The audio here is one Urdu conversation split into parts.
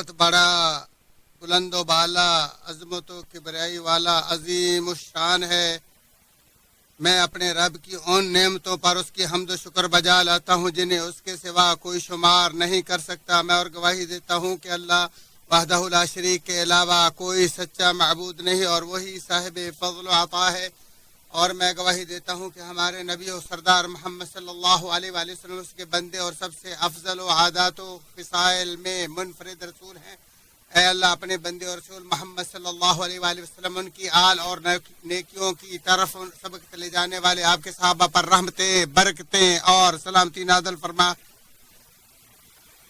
بہت بڑا بلند و بالا عظمت و کبریائی والا عظیم الشان ہے۔ میں اپنے رب کی ان نعمتوں پر اس کی حمد و شکر بجا لاتا ہوں جنہیں اس کے سوا کوئی شمار نہیں کر سکتا۔ میں اور گواہی دیتا ہوں کہ اللہ وحدہ لا شریک کے علاوہ کوئی سچا معبود نہیں اور وہی صاحب فضل و عطا ہے۔ اور میں گواہی دیتا ہوں کہ ہمارے نبی و سردار محمد صلی اللہ علیہ وآلہ وسلم اس کے بندے اور سب سے افضل و عادات و خصائل میں منفرد رسول ہیں۔ اے اللہ اپنے بندے اور رسول محمد صلی اللہ علیہ وآلہ وسلم ان کی آل اور نیکیوں کی طرف سبقت لے جانے والے آپ کے صحابہ پر رحمتیں برکتیں اور سلامتی نازل فرما۔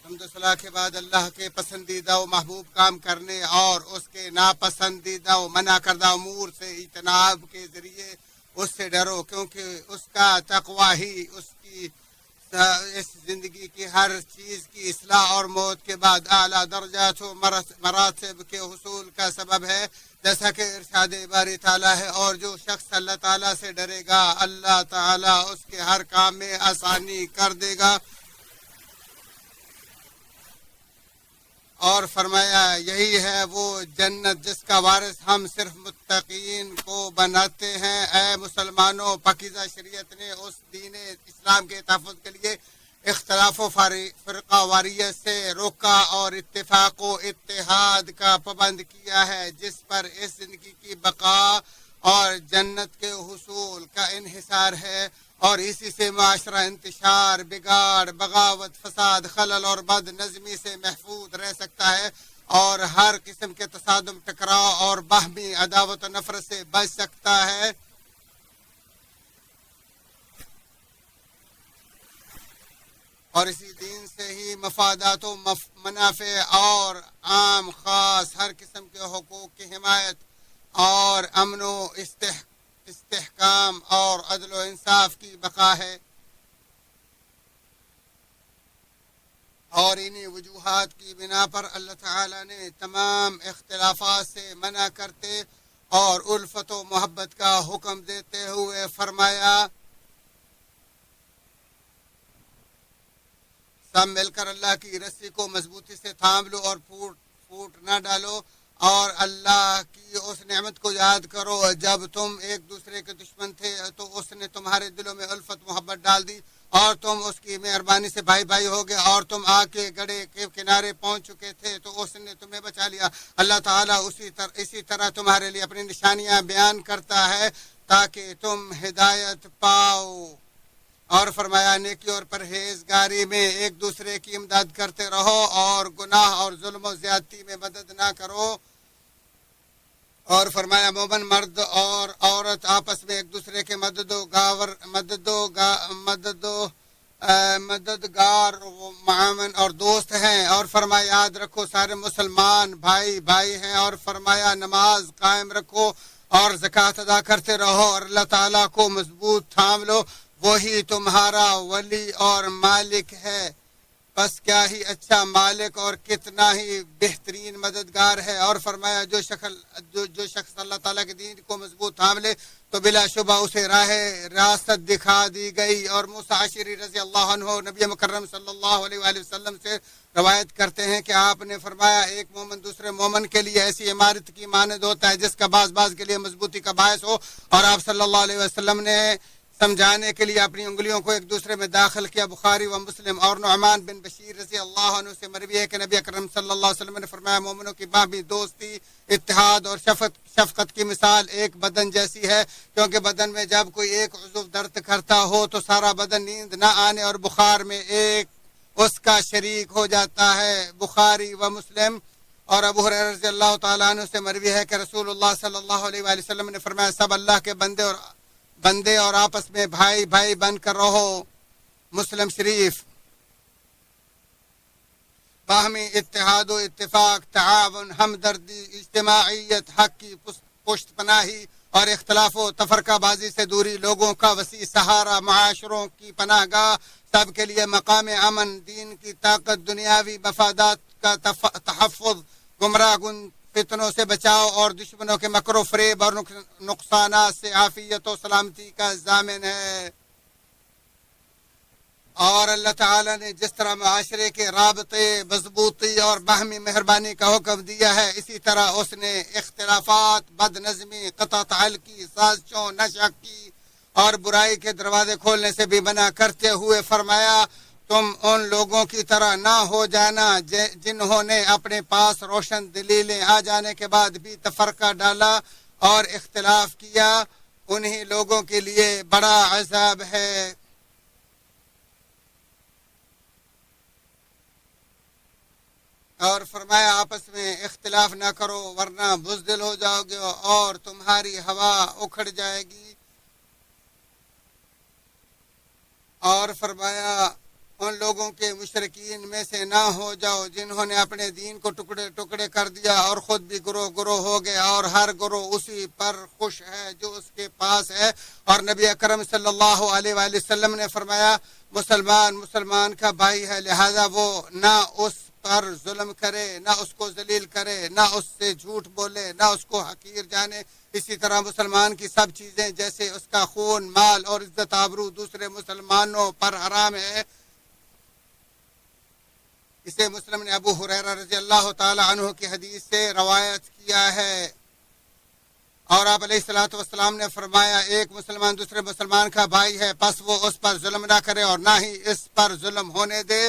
حمد و صلاح کے بعد اللہ کے پسندیدہ و محبوب کام کرنے اور اس کے ناپسندیدہ و منع کردہ امور سے اجتناب کے ذریعے اس سے ڈرو، کیونکہ اس کا تقوی ہی اس زندگی کی ہر چیز کی اصلاح اور موت کے بعد اعلیٰ درجات و مراتب کے حصول کا سبب ہے، جیسا کہ ارشاد باری تعالیٰ ہے۔ اور جو شخص اللہ تعالیٰ سے ڈرے گا اللہ تعالیٰ اس کے ہر کام میں آسانی کر دے گا۔ اور فرمایا یہی ہے وہ جنت جس کا وارث ہم صرف متقین کو بناتے ہیں۔ اے مسلمانوں، پاکیزہ شریعت نے اس دین اسلام کے تحفظ کے لیے اختلاف و فرقہ واریت سے روکا اور اتفاق و اتحاد کا پابند کیا ہے، جس پر اس زندگی کی بقا اور جنت کے حصول کا انحصار ہے، اور اسی سے معاشرہ انتشار، بگاڑ، بغاوت، فساد، خلل اور بد نظمی سے محفوظ رہ سکتا ہے، اور ہر قسم کے تصادم، ٹکراؤ اور باہمی عداوت و نفرت سے بچ سکتا ہے۔ اور اسی دین سے ہی مفادات و منافع اور عام خاص ہر قسم کے حقوق کی حمایت اور امن و استحکام اور عدل و انصاف کی بقا ہے۔ اور انہی وجوہات کی بنا پر اللہ تعالیٰ نے تمام اختلافات سے منع کرتے اور الفت و محبت کا حکم دیتے ہوئے فرمایا، سب مل کر اللہ کی رسی کو مضبوطی سے تھام لو اور پھوٹ نہ ڈالو، اور اللہ کی اس نعمت کو یاد کرو جب تم ایک دوسرے کے دشمن تھے تو اس نے تمہارے دلوں میں الفت محبت ڈال دی اور تم اس کی مہربانی سے بھائی بھائی ہو گئے، اور تم آگ کے گڑھے کے کنارے پہنچ چکے تھے تو اس نے تمہیں بچا لیا۔ اللہ تعالیٰ اسی طرح تمہارے لیے اپنی نشانیاں بیان کرتا ہے تاکہ تم ہدایت پاؤ۔ اور فرمایا نیکی اور پرہیزگاری میں ایک دوسرے کی امداد کرتے رہو اور گناہ اور ظلم و زیادتی میں مدد نہ کرو۔ اور فرمایا مومن مرد اور عورت آپس میں ایک دوسرے کے مددگار معاون اور دوست ہیں۔ اور فرمایا یاد رکھو سارے مسلمان بھائی بھائی ہیں۔ اور فرمایا نماز قائم رکھو اور زکوٰۃ ادا کرتے رہو اور اللہ تعالیٰ کو مضبوط تھام لو، وہی تمہارا ولی اور مالک ہے۔ بس کیا ہی اچھا مالک اور کتنا ہی بہترین مددگار ہے۔ اور فرمایا جو شخص اللہ تعالیٰ کے دین کو مضبوط تھام لے تو بلا شبہ اسے راست دکھا دی گئی۔ اور موسیٰ عشری رضی اللہ عنہ نبی مکرم صلی اللہ علیہ وآلہ وسلم سے روایت کرتے ہیں کہ آپ نے فرمایا ایک مومن دوسرے مومن کے لیے ایسی عمارت کی مانند ہوتا ہے جس کا بعض کے لیے مضبوطی کا باعث ہو۔ اور آپ صلی اللہ علیہ وسلم نے سمجھانے کے لیے اپنی انگلیوں کو ایک دوسرے میں داخل کیا۔ بخاری و مسلم۔ اور نعمان بن بشیر رضی اللہ عنہ سے مروی ہے کہ نبی اکرم صلی اللہ علیہ وسلم نے فرمایا مومنوں کی باہمی دوستی، اتحاد اور شفقت کی مثال ایک بدن جیسی ہے، کیونکہ بدن میں جب کوئی ایک عضو درد کرتا ہو تو سارا بدن نیند نہ آنے اور بخار میں ایک اس کا شریک ہو جاتا ہے۔ بخاری و مسلم۔ اور ابو ہریرہ رضی اللہ تعالیٰ عنہ سے مروی ہے کہ رسول اللہ صلی اللہ علیہ وآلہ وسلم نے فرمایا سب اللہ کے بندے اور آپس میں بھائی بھائی بن کر رہو۔ مسلم شریف۔ باہمی اتحاد و اتفاق، تعاون، ہمدردی، اجتماعیت، حق کی پشت پناہی اور اختلاف و تفرقہ بازی سے دوری، لوگوں کا وسیع سہارا، معاشروں کی پناہ گاہ، سب کے لیے مقام امن، دین کی طاقت، دنیاوی مفادات کا تحفظ، گمراہ کن فتنوں سے بچاؤ اور دشمنوں کے مکر و فریب اور نقصانات سے عافیت و سلامتی کا ضامن ہے۔ اور اللہ تعالیٰ نے جس طرح معاشرے کے رابطے مضبوطی اور باہمی مہربانی کا حکم دیا ہے، اسی طرح اس نے اختلافات، بد نظمی، قطع تعلقی، سازشوں، نشہ کی اور برائی کے دروازے کھولنے سے بھی منع کرتے ہوئے فرمایا تم ان لوگوں کی طرح نہ ہو جانا جنہوں نے اپنے پاس روشن دلیلیں آ جانے کے بعد بھی تفرقہ ڈالا اور اختلاف کیا، انہی لوگوں کے لیے بڑا عذاب ہے۔ اور فرمایا آپس میں اختلاف نہ کرو ورنہ بزدل ہو جاؤ گے اور تمہاری ہوا اکھڑ جائے گی۔ اور فرمایا ان لوگوں کے مشرکین میں سے نہ ہو جاؤ جنہوں نے اپنے دین کو ٹکڑے ٹکڑے کر دیا اور خود بھی گروہ گروہ ہو گئے، اور ہر گروہ اسی پر خوش ہے جو اس کے پاس ہے۔ اور نبی اکرم صلی اللہ علیہ وآلہ وسلم نے فرمایا مسلمان کا بھائی ہے، لہذا وہ نہ اس پر ظلم کرے، نہ اس کو ذلیل کرے، نہ اس سے جھوٹ بولے، نہ اس کو حقیر جانے۔ اسی طرح مسلمان کی سب چیزیں جیسے اس کا خون، مال اور عزت آبرو دوسرے مسلمانوں پر حرام ہے۔ اسے مسلم نے ابو ہریرہ رضی اللہ تعالی عنہ کی حدیث سے روایت کیا ہے۔ اور آپ علیہ الصلوۃ والسلام نے فرمایا ایک مسلمان دوسرے مسلمان کا بھائی ہے، پس وہ اس پر ظلم نہ کرے اور نہ ہی اس پر ظلم ہونے دے۔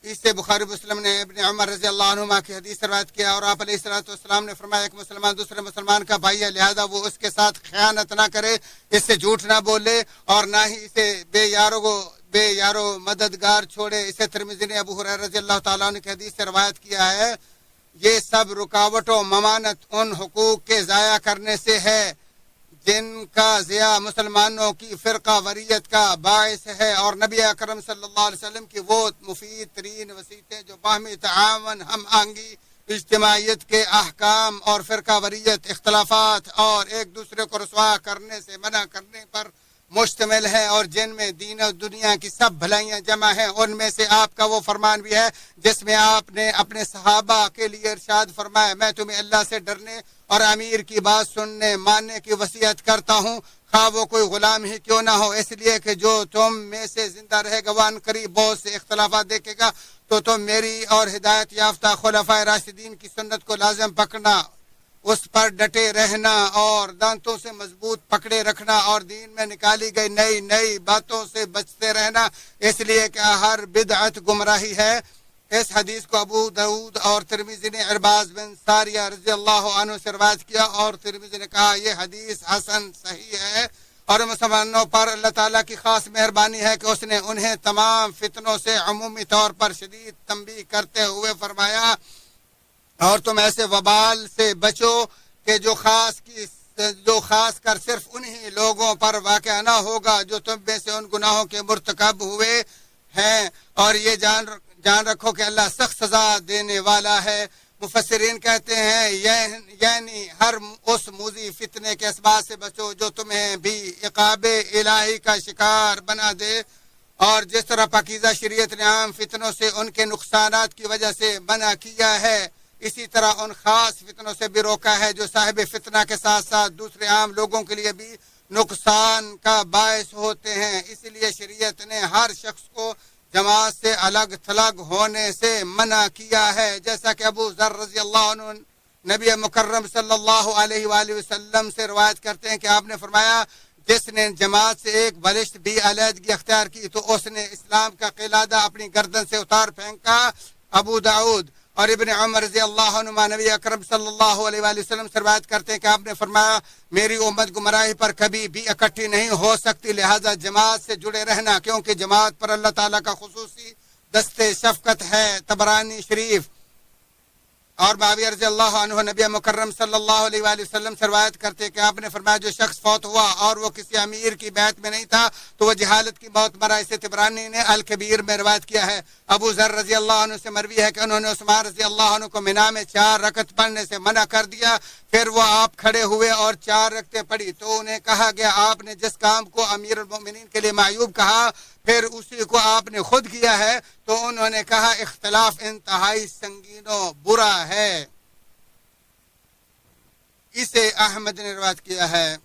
اس سے بخاری مسلم نے ابن عمر رضی اللہ عنہما کی حدیث روایت کیا، اور آپ علیہ الصلوۃ والسلام نے فرمایا ایک مسلمان دوسرے مسلمان کا بھائی ہے، لہذا وہ اس کے ساتھ خیانت نہ کرے، اس سے جھوٹ نہ بولے اور نہ ہی اسے بے یارو مددگار چھوڑے۔ اسے ترمذی نے ابو ہریرہ رضی اللہ تعالیٰ عنہ کی حدیث سے روایت کیا ہے۔ یہ سب رکاوٹ و ممانت ان حقوق کے ضائع کرنے سے ہے جن کا ضیاع مسلمانوں کی فرقہ وریت کا باعث ہے، اور نبی اکرم صلی اللہ علیہ وسلم کی وہ مفید ترین وصیتیں جو باہمی تعاون، ہم آہنگی، اجتماعیت کے احکام اور فرقہ وریت، اختلافات اور ایک دوسرے کو رسوا کرنے سے منع کرنے پر مشتمل ہے، اور جن میں دین و دنیا کی سب بھلائیاں جمع ہیں، ان میں سے آپ کا وہ فرمان بھی ہے جس میں آپ نے اپنے صحابہ کے لیے ارشاد فرمایا میں تمہیں اللہ سے ڈرنے اور امیر کی بات سننے ماننے کی وصیت کرتا ہوں، خواہ وہ کوئی غلام ہی کیوں نہ ہو، اس لیے کہ جو تم میں سے زندہ رہے گا وہ عنقریب بہت سے اختلافات دیکھے گا، تو تم میری اور ہدایت یافتہ خلفائے راشدین کی سنت کو لازم پکڑنا، اس پر ڈٹے رہنا اور دانتوں سے مضبوط پکڑے رکھنا، اور دین میں نکالی گئی نئی باتوں سے بچتے رہنا، اس لیے کہ ہر بدعت گمراہی ہے۔ اس حدیث کو ابو داؤد اور ترمذی نے عرباض بن ساریہ رضی اللہ عنہ سے روایت کیا، اور ترمذی نے کہا یہ حدیث حسن صحیح ہے۔ اور مسلمانوں پر اللہ تعالیٰ کی خاص مہربانی ہے کہ اس نے انہیں تمام فتنوں سے عمومی طور پر شدید تنبیہ کرتے ہوئے فرمایا اور تم ایسے وبال سے بچو کہ جو خاص کر صرف انہی لوگوں پر واقع نہ ہوگا جو تم میں سے ان گناہوں کے مرتکب ہوئے ہیں، اور یہ جان رکھو کہ اللہ سخت سزا دینے والا ہے۔ مفسرین کہتے ہیں یعنی ہر اس موذی فتنے کے اسباب سے بچو جو تمہیں بھی عقاب الہی کا شکار بنا دے، اور جس طرح پاکیزہ شریعت نے عام فتنوں سے ان کے نقصانات کی وجہ سے منع کیا ہے، اسی طرح ان خاص فتنوں سے بھی روکا ہے جو صاحب فتنہ کے ساتھ ساتھ دوسرے عام لوگوں کے لیے بھی نقصان کا باعث ہوتے ہیں۔ اس لیے شریعت نے ہر شخص کو جماعت سے الگ تھلگ ہونے سے منع کیا ہے، جیسا کہ ابو ذر رضی اللہ عنہ نبی مکرم صلی اللہ علیہ وآلہ وسلم سے روایت کرتے ہیں کہ آپ نے فرمایا جس نے جماعت سے ایک بلشت بھی علیحدگی اختیار کی تو اس نے اسلام کا قلادہ اپنی گردن سے اتار پھینکا۔ ابو داؤد اور ابن عمر رضی اللہ عنہما نبی اکرم صلی اللہ علیہ وآلہ وسلم سے روایت کرتے ہیں کہ آپ نے فرمایا میری امت گمراہی پر کبھی بھی اکٹھی نہیں ہو سکتی، لہذا جماعت سے جڑے رہنا، کیونکہ جماعت پر اللہ تعالیٰ کا خصوصی دست شفقت ہے۔ طبرانی شریف اور معاویہ رضی اللہ عنہ نبی مکرم صلی اللہ علیہ وآلہ وسلم سے روایت کرتے کہ آپ نے فرمایا جو شخص فوت ہوا اور وہ کسی امیر کی بیعت میں نہیں تھا تو وہ جہالت کی موت مرا۔ اسے طبرانی نے الکبیر میں روایت کیا ہے۔ ابو ذر رضی اللہ عنہ سے مروی ہے کہ انہوں نے عثمان رضی اللہ عنہ کو منا میں 4 رکعت پڑھنے سے منع کر دیا، پھر وہ آپ کھڑے ہوئے اور 4 رکعتیں پڑھی تو انہیں کہا گیا آپ نے جس کام کو امیر المؤمنین کے لیے معیوب کہا پھر اسی کو آپ نے خود کیا ہے، تو انہوں نے کہا اختلاف انتہائی سنگین و برا ہے۔ اسے احمد نے روایت کیا ہے۔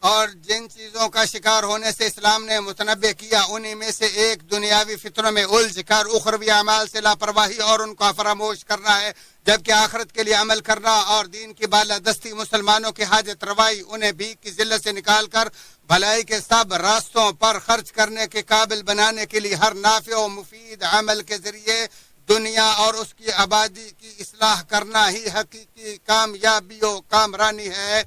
اور جن چیزوں کا شکار ہونے سے اسلام نے متنبع کیا انہی میں سے ایک دنیاوی فطروں میں الجھ کر اخروی اعمال سے لاپرواہی اور ان کو فراموش کرنا ہے، جبکہ آخرت کے لیے عمل کرنا اور دین کی بالادستی، مسلمانوں کی حاجت روائی، انہیں بھیک کی ذلت سے نکال کر بھلائی کے سب راستوں پر خرچ کرنے کے قابل بنانے کے لیے ہر نافع و مفید عمل کے ذریعے دنیا اور اس کی آبادی کی اصلاح کرنا ہی حقیقی کامیابی و کامرانی ہے۔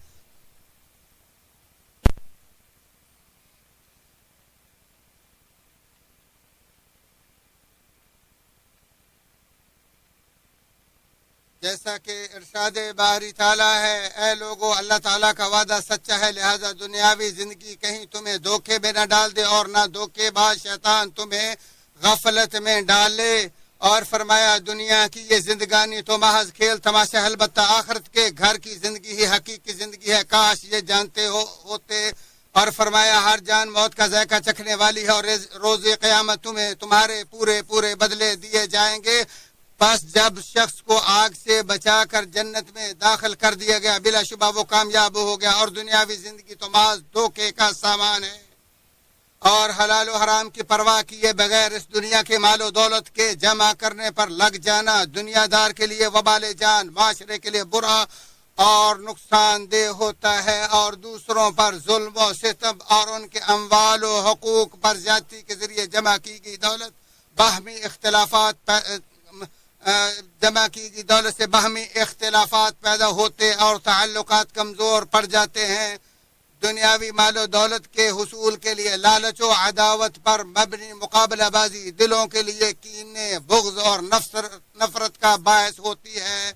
جیسا کہ ارشاد باری تعالیٰ ہے، اے لوگو اللہ تعالیٰ کا وعدہ سچا ہے، لہذا دنیاوی زندگی کہیں تمہیں دھوکے میں نہ ڈال دے اور نہ دھوکے باز شیطان تمہیں غفلت میں ڈالے۔ اور فرمایا دنیا کی یہ زندگانی تو محض کھیل تماشا، البتہ آخرت کے گھر کی زندگی ہی حقیقی زندگی ہے، کاش یہ جانتے ہوتے۔ اور فرمایا ہر جان موت کا ذائقہ چکھنے والی ہے اور روز قیامت تمہیں تمہارے پورے بدلے دیے جائیں گے۔ پس جب شخص کو آگ سے بچا کر جنت میں داخل کر دیا گیا بلا شبہ وہ کامیاب ہو گیا، اور دنیاوی زندگی تو محض دھوکے کا سامان ہے۔ اور حلال و حرام کی پرواہ کیے بغیر اس دنیا کے مال و دولت کے جمع کرنے پر لگ جانا دنیا دار کے لیے وبال جان، معاشرے کے لیے برا اور نقصان دہ ہوتا ہے، اور دوسروں پر ظلم و ستم اور ان کے اموال و حقوق پر زیادتی کے ذریعے جمع کی گئی دولت سے باہمی اختلافات پیدا ہوتے اور تعلقات کمزور پڑ جاتے ہیں۔ دنیاوی مال و دولت کے حصول کے لیے لالچ و عداوت پر مبنی مقابلہ بازی دلوں کے لیے کینے، بغض اور نفرت کا باعث ہوتی ہے۔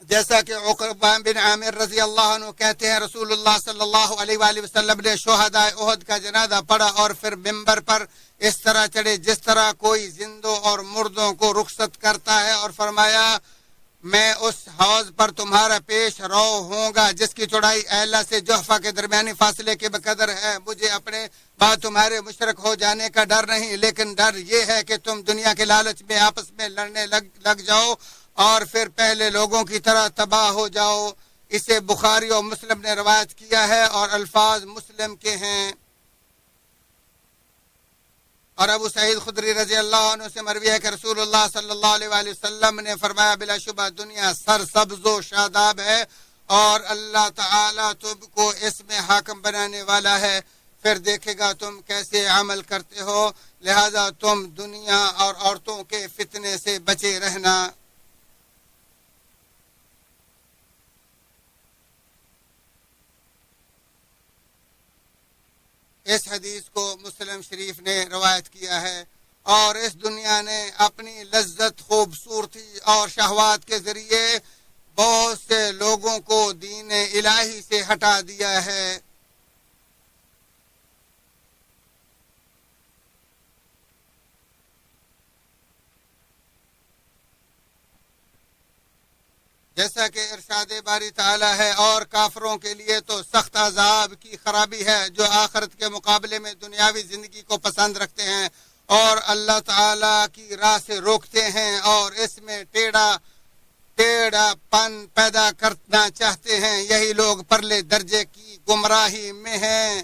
جیسا کہ عقبہ بن عامر رضی اللہ عنہ کہتے ہیں، رسول اللہ صلی اللہ علیہ وآلہ وسلم نے شہداء احد کا جنازہ پڑھا اور پھر ممبر پر اس طرح چڑھے جس طرح کوئی زندوں اور مردوں کو رخصت کرتا ہے، اور فرمایا میں اس حوض پر تمہارا پیش رو ہوں گا جس کی چوڑائی اعلیٰ سے جحفہ کے درمیانی فاصلے کے بقدر ہے۔ مجھے اپنے بعد تمہارے مشرک ہو جانے کا ڈر نہیں، لیکن ڈر یہ ہے کہ تم دنیا کے لالچ میں آپس میں لڑنے لگ جاؤ اور پھر پہلے لوگوں کی طرح تباہ ہو جاؤ۔ اسے بخاری اور مسلم نے روایت کیا ہے اور الفاظ مسلم کے ہیں۔ اور ابو سعید خدری رضی اللہ عنہ سے مروی ہے کہ رسول اللہ صلی اللہ علیہ وآلہ وسلم نے فرمایا بلا شبہ دنیا سرسبز و شاداب ہے اور اللہ تعالیٰ تم کو اس میں حاکم بنانے والا ہے، پھر دیکھے گا تم کیسے عمل کرتے ہو، لہذا تم دنیا اور عورتوں کے فتنے سے بچے رہنا۔ اس حدیث کو مسلم شریف نے روایت کیا ہے۔ اور اس دنیا نے اپنی لذت، خوبصورتی اور شہوات کے ذریعے بہت سے لوگوں کو دین الہی سے ہٹا دیا ہے۔ جیسا کہ ارشاد باری تعالیٰ ہے، اور کافروں کے لیے تو سخت عذاب کی خرابی ہے جو آخرت کے مقابلے میں دنیاوی زندگی کو پسند رکھتے ہیں اور اللہ تعالیٰ کی راہ سے روکتے ہیں اور اس میں ٹیڑھا پن پیدا کرنا چاہتے ہیں، یہی لوگ پرلے درجے کی گمراہی میں ہیں۔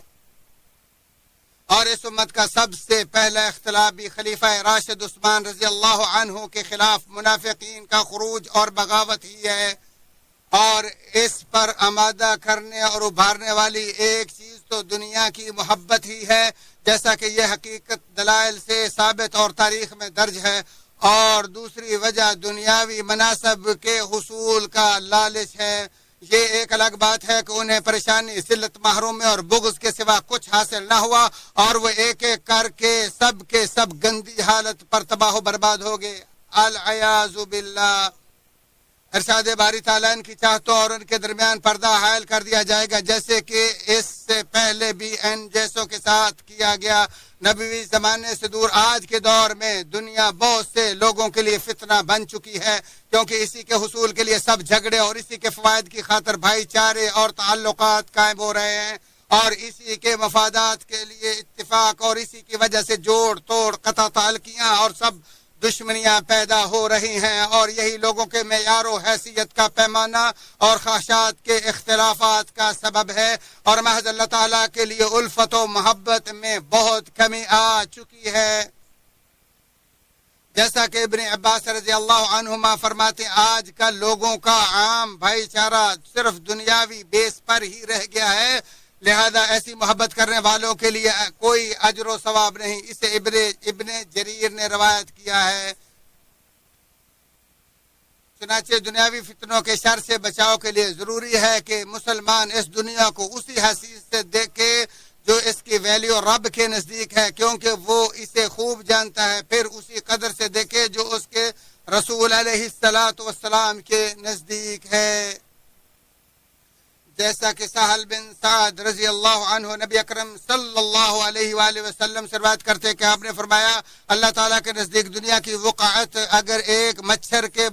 اور اس امت کا سب سے پہلا اختلاف بھی خلیفہ راشد عثمان رضی اللہ عنہ کے خلاف منافقین کا خروج اور بغاوت ہی ہے، اور اس پر آمادہ کرنے اور ابھارنے والی ایک چیز تو دنیا کی محبت ہی ہے، جیسا کہ یہ حقیقت دلائل سے ثابت اور تاریخ میں درج ہے، اور دوسری وجہ دنیاوی مناصب کے حصول کا لالچ ہے۔ یہ ایک الگ بات ہے کہ انہیں پریشانی، ذلت، محرومی اور بغض کے سوا کچھ حاصل نہ ہوا اور وہ ایک ایک کر کے سب گندی حالت پر تباہ و برباد ہو گئے، العیاذ باللہ۔ ارشاد باری تعالیٰ ان کی چاہتوں اور ان کے درمیان پردہ حائل کر دیا جائے گا، جیسے کہ اس سے پہلے بھی ان جیسوں کے ساتھ کیا گیا۔ نبوی زمانے سے دور آج کے دور میں دنیا بہت سے لوگوں کے لیے فتنہ بن چکی ہے، کیونکہ اسی کے حصول کے لیے سب جھگڑے اور اسی کے فوائد کی خاطر بھائی چارے اور تعلقات قائم ہو رہے ہیں، اور اسی کے مفادات کے لیے اتفاق اور اسی کی وجہ سے جوڑ توڑ، قطع تعلقیاں اور سب دشمنیاں پیدا ہو رہی ہیں، اور یہی لوگوں کے معیار و حیثیت کا پیمانہ اور خواہشات کے اختلافات کا سبب ہے، اور محض اللہ تعالیٰ کے لیے الفت و محبت میں بہت کمی آ چکی ہے۔ جیسا کہ ابن عباس رضی اللہ عنہما فرماتے ہیں، آج کل لوگوں کا عام بھائی چارہ صرف دنیاوی بیس پر ہی رہ گیا ہے، لہذا ایسی محبت کرنے والوں کے لیے کوئی اجر و ثواب نہیں۔ اسے ابن جریر نے روایت کیا ہے۔ چنانچہ دنیاوی فتنوں کے شر سے بچاؤ کے لیے ضروری ہے کہ مسلمان اس دنیا کو اسی حیثیت سے دیکھے جو اس کی ویلیو رب کے نزدیک ہے، کیونکہ وہ اسے خوب جانتا ہے، پھر اسی قدر سے دیکھے جو اس کے رسول علیہ السلام کے نزدیک ہے۔ جیسا کہ سہل بن سعد رضی اللہ عنہ نبی اکرم صلی اللہ علیہ وآلہ وسلم سے روایت کرتے کہ آپ نے فرمایا، اللہ تعالیٰ کے نزدیک دنیا کی وقعت اگر ایک مچھر کے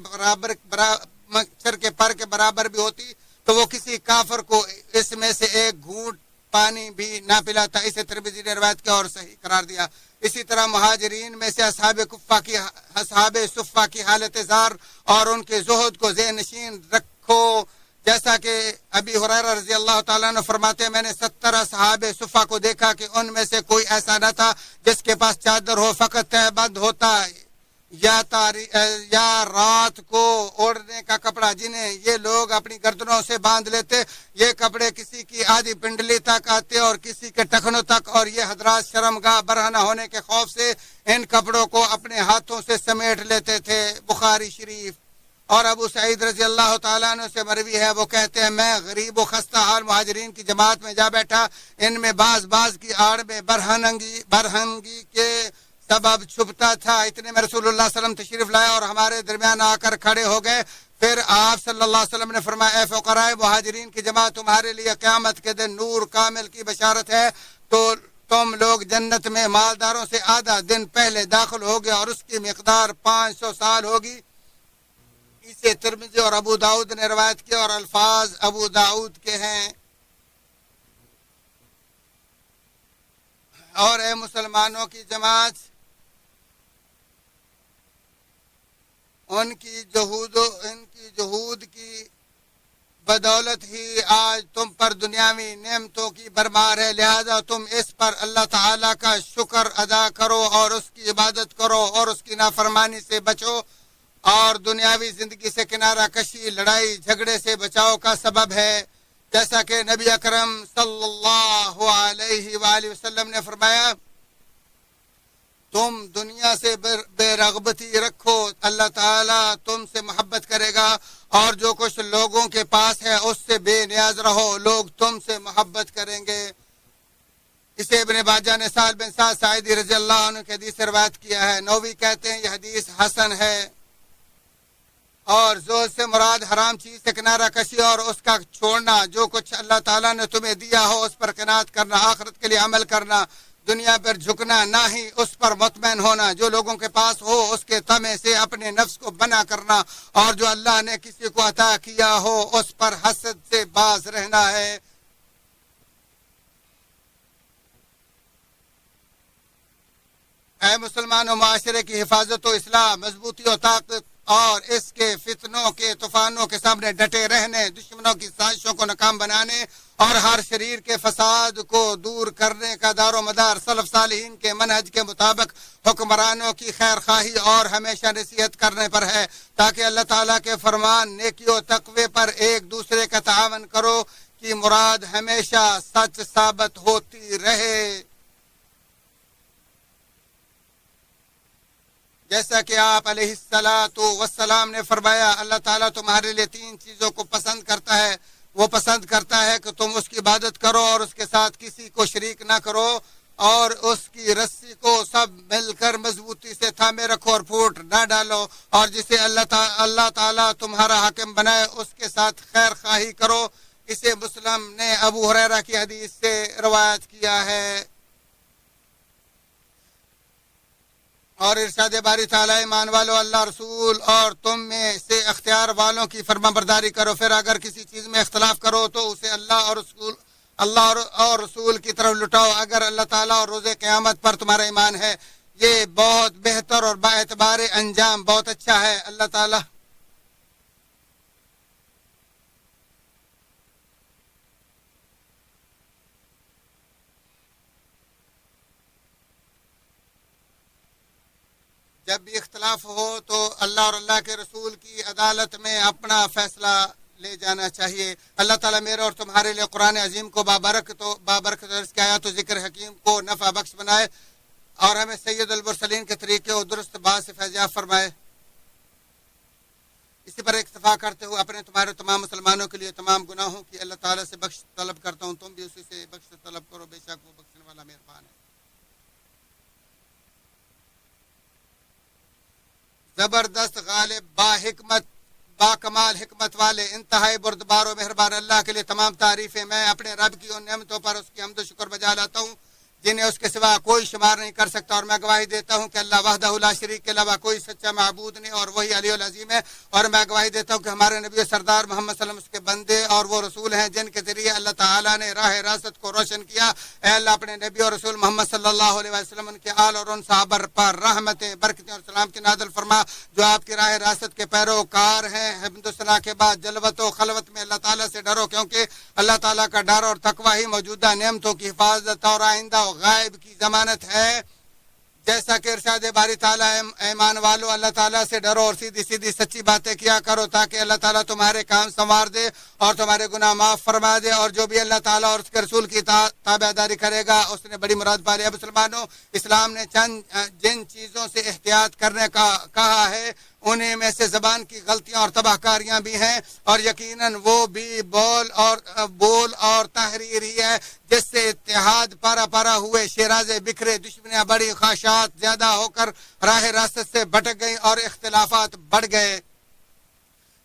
پر کے برابر بھی ہوتی تو وہ کسی کافر کو اس میں سے ایک گھونٹ پانی بھی نہ پلاتا۔ اسے ترمذی نے روایت کیا اور صحیح قرار دیا۔ اسی طرح مہاجرین میں سے اصحاب صفہ کی حالت زار اور ان کے زہد کو ذہن نشین رکھو، جیسا کہ ابی ہریرہ رضی اللہ تعالیٰ نے فرماتے ہیں، میں نے 70 اصحاب صفہ کو دیکھا کہ ان میں سے کوئی ایسا نہ تھا جس کے پاس چادر ہو، فقط تہبند ہوتا یا رات کو اوڑھنے کا کپڑا جنہیں یہ لوگ اپنی گردنوں سے باندھ لیتے۔ یہ کپڑے کسی کی آدھی پنڈلی تک آتے اور کسی کے ٹخنوں تک، اور یہ حضرات شرمگاہ برہنہ ہونے کے خوف سے ان کپڑوں کو اپنے ہاتھوں سے سمیٹ لیتے تھے۔ بخاری شریف۔ اور ابو سعید رضی اللہ تعالیٰ عنہ سے مروی ہے، وہ کہتے ہیں، میں غریب و خستہ حال مہاجرین کی جماعت میں جا بیٹھا، ان میں بعض کی آڑ میں برہنگی کے سبب چھپتا تھا۔ اتنے میں رسول اللہ صلی اللہ علیہ وسلم تشریف لائے اور ہمارے درمیان آ کر کھڑے ہو گئے۔ پھر آپ صلی اللہ علیہ وسلم نے فرمایا، اے فقراء مہاجرین کی جماعت، تمہارے لیے قیامت کے دن نور کامل کی بشارت ہے، تو تم لوگ جنت میں مالداروں سے آدھا دن پہلے داخل ہوگے اور اس کی مقدار 500 سال ہوگی۔ اسے ترمذی اور ابو داؤد نے روایت کیا اور الفاظ ابو داؤد کے ہیں۔ اور اے مسلمانوں کی جماعت، ان کی جہود کی بدولت ہی آج تم پر دنیاوی نعمتوں کی بھرمار ہے، لہذا تم اس پر اللہ تعالیٰ کا شکر ادا کرو اور اس کی عبادت کرو اور اس کی نافرمانی سے بچو، اور دنیاوی زندگی سے کنارہ کشی، لڑائی جھگڑے سے بچاؤ کا سبب ہے۔ جیسا کہ نبی اکرم صلی اللہ علیہ وآلہ وسلم نے فرمایا، تم دنیا سے بے رغبتی رکھو، اللہ تعالیٰ تم سے محبت کرے گا، اور جو کچھ لوگوں کے پاس ہے اس سے بے نیاز رہو، لوگ تم سے محبت کریں گے۔ اسے ابن باجہ نے سہل بن سعد ساعدی رضی اللہ عنہ کی حدیث سے روایت کیا ہے۔ نووی کہتے ہیں یہ حدیث حسن ہے۔ اور زہد سے مراد حرام چیز سے کنارہ کشی اور اس کا چھوڑنا، جو کچھ اللہ تعالیٰ نے تمہیں دیا ہو اس پر قناعت کرنا، آخرت کے لیے عمل کرنا، دنیا پر جھکنا، نہ ہی اس پر مطمئن ہونا جو لوگوں کے پاس ہو اس کے طمع سے اپنے نفس کو بنا کرنا، اور جو اللہ نے کسی کو عطا کیا ہو اس پر حسد سے باز رہنا ہے۔ اے مسلمانوں، معاشرے کی حفاظت و اصلاح، مضبوطی و طاقت اور اس کے فتنوں کے طوفانوں کے سامنے ڈٹے رہنے، دشمنوں کی سازشوں کو ناکام بنانے اور ہر شریر کے فساد کو دور کرنے کا دار و مدار سلف صالحین کے منہج کے مطابق حکمرانوں کی خیر خواہی اور ہمیشہ نصیحت کرنے پر ہے، تاکہ اللہ تعالیٰ کے فرمان، نیکی و تقوی پر ایک دوسرے کا تعاون کرو کی مراد ہمیشہ سچ ثابت ہوتی رہے۔ جیسا کہ آپ علیہ السلام نے فرمایا، اللہ تعالیٰ تمہارے لیے 3 چیزوں کو پسند کرتا ہے۔ وہ پسند کرتا ہے کہ تم اس کی عبادت کرو اور اس کے ساتھ کسی کو شریک نہ کرو، اور اس کی رسی کو سب مل کر مضبوطی سے تھامے رکھو اور پھوٹ نہ ڈالو، اور جسے اللہ تعالیٰ تمہارا حاکم بنائے اس کے ساتھ خیر خواہی کرو۔ اسے مسلم نے ابو ہریرہ کی حدیث سے روایت کیا ہے۔ اور ارشاد باری تعالیٰ، ایمان والو، اللہ رسول اور تم میں سے اختیار والوں کی فرما برداری کرو، پھر اگر کسی چیز میں اختلاف کرو تو اسے اللہ اور رسول کی طرف لٹاؤ، اگر اللہ تعالیٰ اور روز قیامت پر تمہارا ایمان ہے۔ یہ بہت بہتر اور با اعتبار انجام بہت اچھا ہے. اللہ تعالیٰ جب بھی اختلاف ہو تو اللہ اور اللہ کے رسول کی عدالت میں اپنا فیصلہ لے جانا چاہیے. اللہ تعالیٰ میرے اور تمہارے لیے قرآن عظیم کو بابرکت کی آیات و ذکر حکیم کو نفع بخش بنائے اور ہمیں سید المرسلین کے طریقے اور درست بات سے فیضیاب فرمائے. اسی پر اکتفا کرتے ہوئے اپنے تمہارے تمام مسلمانوں کے لیے تمام گناہوں کی اللہ تعالیٰ سے بخش طلب کرتا ہوں. تم بھی اسی سے بخش طلب کرو، بے شک وہ بخشنے والا مہربان ہے. زبردست، غالب، با حکمت، با کمال حکمت والے، انتہائی بردبار و مہربان اللہ کے لیے تمام تعریفیں. میں اپنے رب کی ان نعمتوں پر اس کی حمد و شکر بجا لاتا ہوں جنہیں اس کے سوا کوئی شمار نہیں کر سکتا، اور میں گواہی دیتا ہوں کہ اللہ وحدہ لا شریک کے علاوہ کوئی سچا معبود نہیں اور وہی علی العظیم ہے. اور میں گواہی دیتا ہوں کہ ہمارے نبی سردار محمد صلی اللہ علیہ وسلم اس کے بندے اور وہ رسول ہیں جن کے ذریعے اللہ تعالیٰ نے راہ راست کو روشن کیا. اے اللہ اپنے نبی اور رسول محمد صلی اللہ علیہ وسلم، ان کے آل اور ان صحابہ پر رحمتیں، برکتیں اور سلامتی نازل فرما جو آپ کی راہ راست کے پیروکار ہیں. حمد و ثنا کے بعد جلوت و خلوت میں اللہ تعالیٰ سے ڈرو، کیونکہ اللہ تعالیٰ کا ڈر اور تقوی ہی موجودہ نعمتوں کی حفاظت اور آئندہ غائب کی ضمانت ہے. جیسا کہ ارشاد باری تعالیٰ، ایمان والو اللہ تعالیٰ سے ڈرو اور سیدھی سیدھی سچی باتیں کیا کرو تاکہ اللہ تعالیٰ تمہارے کام سنوار دے اور تمہارے گناہ معاف فرما دے. اور جو بھی اللہ تعالیٰ اور اس کے رسول کی تابع داری کرے گا اس نے بڑی مراد پا لیا. مسلمانوں، اسلام نے جن چیزوں سے احتیاط کرنے کا کہا ہے انہیں میں سے زبان کی غلطیاں اور تباہ کاریاں بھی ہیں، اور یقیناً وہ بھی بول اور تحریر ہی ہے جس سے اتحاد پارا پارا ہوئے شیرازے بکھرے، دشمنیاں بڑی، خواہشات زیادہ ہو کر راہ راست سے بھٹک گئی اور اختلافات بڑھ گئے.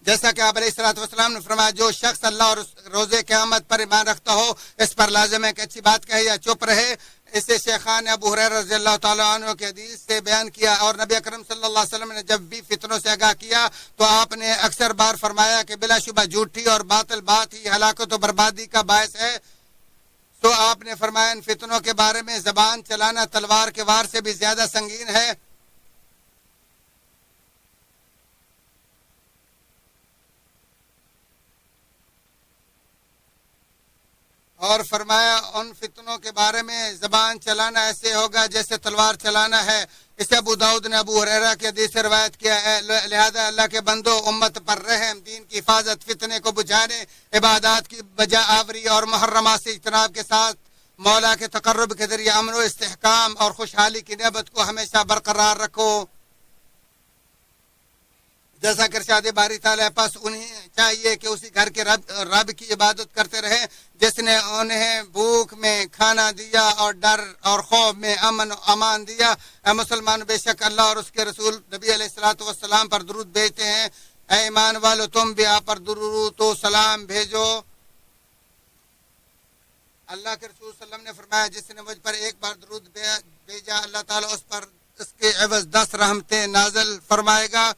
جیسا کہ آپ علیہ الصلوۃ والسلام نے فرمایا، جو شخص اللہ اور روز قیامت پر ایمان رکھتا ہو اس پر لازم ہے کہ اچھی بات کہے یا چپ رہے. اسے شیخان نے ابو ہریرہ رضی اللہ تعالیٰ عنہ کی حدیث سے بیان کیا. اور نبی اکرم صلی اللہ علیہ وسلم نے جب بھی فتنوں سے آگاہ کیا تو آپ نے اکثر بار فرمایا کہ بلا شبہ جھوٹی اور باطل بات ہی ہلاکت و بربادی کا باعث ہے. تو آپ نے فرمایا ان فتنوں کے بارے میں زبان چلانا تلوار کے وار سے بھی زیادہ سنگین ہے. اور فرمایا ان فتنوں کے بارے میں زبان چلانا ایسے ہوگا جیسے تلوار چلانا ہے. اسے ابو داؤد نے ابو ہریرہ کی حدیث سے روایت کیا ہے. لہذا اللہ کے بندو، امت پر رحم، دین کی حفاظت، فتنے کو بجھانے، عبادات کی بجا آوری اور محرمات سے اجتناب کے ساتھ مولا کے تقرب کے ذریعے امن و استحکام اور خوشحالی کی نعمت کو ہمیشہ برقرار رکھو. جیسا کہ ارشاد باری تعالیٰ، پس انہیں چاہیے کہ اسی گھر کے رب کی عبادت کرتے رہے جس نے انہیں بھوک میں کھانا دیا اور ڈر اور خوف میں امن و امان دیا. اے مسلمان، بے شک اللہ اور اس کے رسول نبی علیہ الصلوۃ والسلام پر درود بھیجتے ہیں. اے ایمان والو، تم بھی آپ پر درود و سلام بھیجو. اللہ کے رسول صلی اللہ علیہ وسلم نے فرمایا، جس نے مجھ پر ایک بار درود بھیجا اللہ تعالیٰ اس کے عوض 10 رحمتیں نازل فرمائے گا.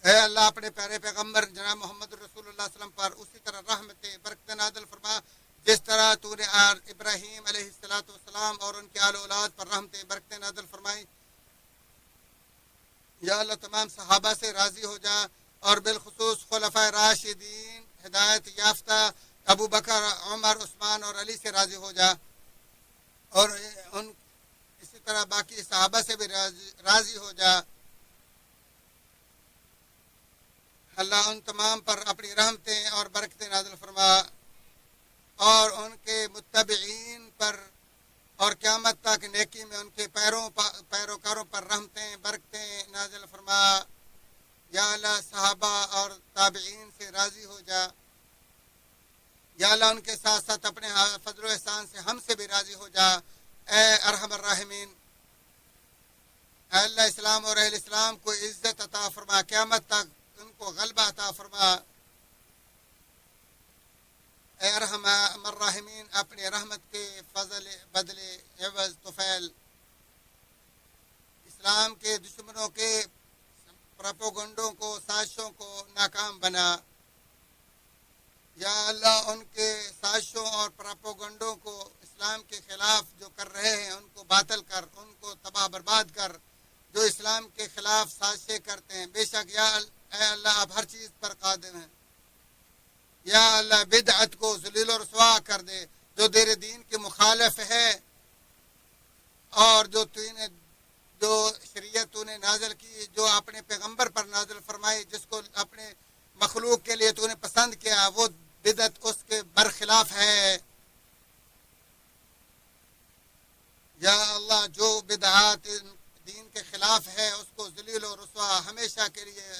اے اللہ اپنے پیارے پیغمبر جناب محمد رسول اللہ صلی اللہ علیہ وسلم پر اسی طرح رحمتیں برکتیں نازل فرما جس طرح تو نے ابراہیم علیہ السلام اور ان کے آل اولاد پر رحمتیں برکتیں نازل فرمائی. یا اللہ تمام صحابہ سے راضی ہو جا اور بالخصوص خلفائے راشدین ہدایت یافتہ ابو بکر، عمر، عثمان اور علی سے راضی ہو جا، اور اسی طرح باقی صحابہ سے بھی راضی ہو جا. اللہ ان تمام پر اپنی رحمتیں اور برکتیں نازل فرما اور ان کے متبعین پر اور قیامت تک نیکی میں ان کے پیروکاروں پر رحمتیں برکتیں نازل فرما. یا اللہ صحابہ اور تابعین سے راضی ہو جا. یا اللہ ان کے ساتھ ساتھ اپنے فضل و احسان سے ہم سے بھی راضی ہو جا. اے ارحم الراحمین، اے اللہ اسلام اور اہل اسلام کو عزت عطا فرما، قیامت تک ان کو غلبہ عطا فرما. اے ارحم الراحمین، اپنے رحمت کے فضل بدلے عوض طفیل اسلام کے دشمنوں کے پروپیگنڈوں کو، سازشوں کو ناکام بنا. یا اللہ ان کے سازشوں اور پروپیگنڈوں کو اسلام کے خلاف جو کر رہے ہیں ان کو باطل کر، ان کو تباہ تباہ برباد کر، جو اسلام کے خلاف سازشیں کرتے ہیں. بے شک اے اللہ آپ ہر چیز پر قادر ہیں. یا اللہ بدعت کو ذلیل و رسوا کر دے، جو تیرے دین کے مخالف ہے، اور جو شریعت تو نے نازل کی، جو اپنے پیغمبر پر نازل فرمائی، جس کو اپنے مخلوق کے لیے تو نے پسند کیا، وہ بدعت اس کے برخلاف ہے. یا اللہ جو بدعات دین کے خلاف ہے اس کو ذلیل و رسوا ہمیشہ کے لیے.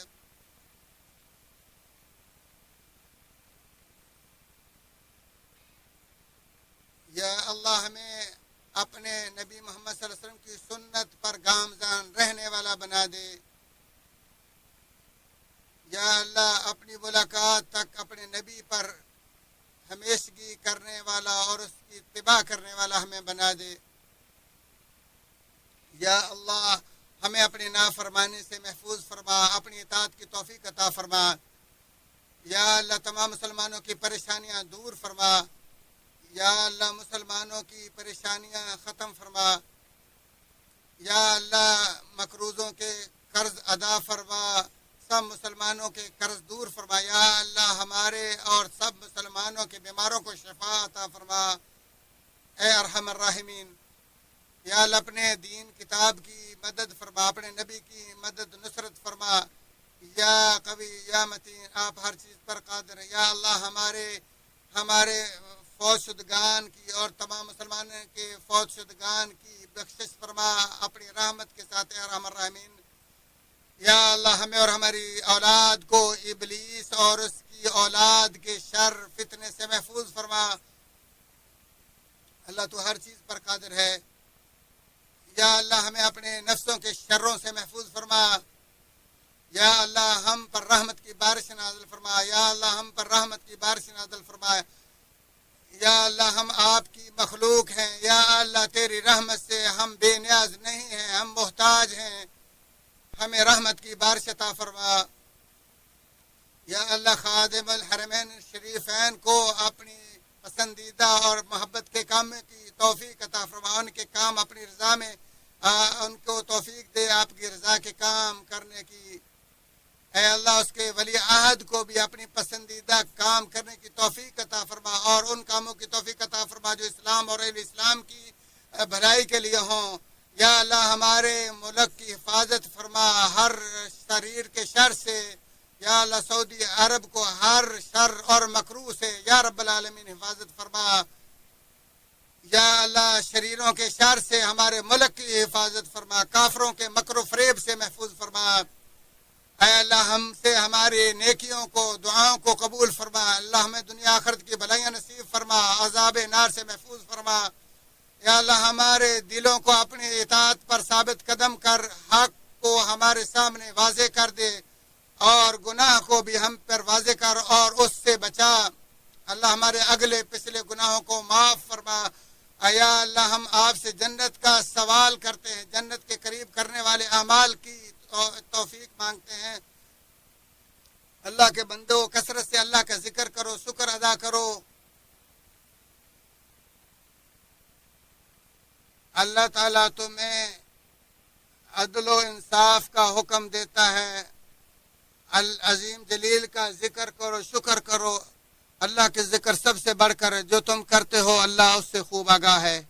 یا اللہ ہمیں اپنے نبی محمد صلی اللہ علیہ وسلم کی سنت پر گامزن رہنے والا بنا دے. یا اللہ اپنی ملاقات تک اپنے نبی پر ہمیشگی کرنے والا اور اس کی اتباع کرنے والا ہمیں بنا دے. یا اللہ ہمیں اپنی نافرمانی سے محفوظ فرما، اپنی اطاعت کی توفیق عطا فرما. یا اللہ تمام مسلمانوں کی پریشانیاں دور فرما. یا اللہ مسلمانوں کی پریشانیاں ختم فرما. یا اللہ مقروضوں کے قرض ادا فرما، سب مسلمانوں کے قرض دور فرما. یا اللہ ہمارے اور سب مسلمانوں کے بیماروں کو شفا عطا فرما اے ارحم الراحمین. یا اللہ اپنے دین کتاب کی مدد فرما، اپنے نبی کی مدد نصرت فرما. یا قوی یا متین آپ ہر چیز پر قادر ہیں. یا اللہ ہمارے فوت شدگان کی اور تمام مسلمانوں کے فوت شدگان کی بخشش فرما اپنی رحمت کے ساتھ اے ارحم الراحمین. یا اللہ ہمیں اور ہماری اولاد کو ابلیس اور اس کی اولاد کے شر فتنے سے محفوظ فرما. اللہ تو ہر چیز پر قادر ہے. یا اللہ ہمیں اپنے نفسوں کے شروں سے محفوظ فرما. یا اللہ ہم پر رحمت کی بارش نازل فرما. یا اللہ ہم پر رحمت کی بارش نازل فرما. یا اللہ ہم آپ کی مخلوق ہیں. یا اللہ تیری رحمت سے ہم بے نیاز نہیں ہیں، ہم محتاج ہیں، ہمیں رحمت کی بارش عطا فرما. یا اللہ خادم الحرمین شریفین کو اپنی پسندیدہ اور محبت کے کام کی توفیق عطا فرما. ان کے کام اپنی رضا میں ان کو توفیق دے آپ کی رضا کے کام کرنے کی. اے اللہ اس کے ولی عہد کو بھی اپنی پسندیدہ کام کرنے کی توفیق عطا فرما، اور ان کاموں کی توفیق عطا فرما جو اسلام اور اہل اسلام کی بھلائی کے لیے ہوں. یا اللہ ہمارے ملک کی حفاظت فرما ہر شریر کے شر سے. یا اللہ سعودی عرب کو ہر شر اور مکروہ سے یا رب العالمین حفاظت فرما. یا اللہ شریروں کے شر سے ہمارے ملک کی حفاظت فرما، کافروں کے مکر و فریب سے محفوظ فرما. اے اللہ ہم سے ہماری نیکیوں کو دعاؤں کو قبول فرما. اللہ ہمیں دنیا آخرت کی بھلائیاں نصیب فرما، عذاب نار سے محفوظ فرما. یا اللہ ہمارے دلوں کو اپنی اطاعت پر ثابت قدم کر حق کو ہمارے سامنے واضح کر دے، اور گناہ کو بھی ہم پر واضح کر اور اس سے بچا. اللہ ہمارے اگلے پچھلے گناہوں کو معاف فرما. یا اللہ ہم آپ سے جنت کا سوال کرتے ہیں، جنت کے قریب کرنے والے اعمال کی توفیق مانگتے ہیں. اللہ کے بندو کثرت سے اللہ کا ذکر کرو، شکر ادا کرو. اللہ تعالیٰ تمہیں عدل و انصاف کا حکم دیتا ہے. العظیم جلیل کا ذکر کرو، شکر کرو. اللہ کے ذکر سب سے بڑھ کر جو تم کرتے ہو اللہ اس سے خوب آگاہ ہے.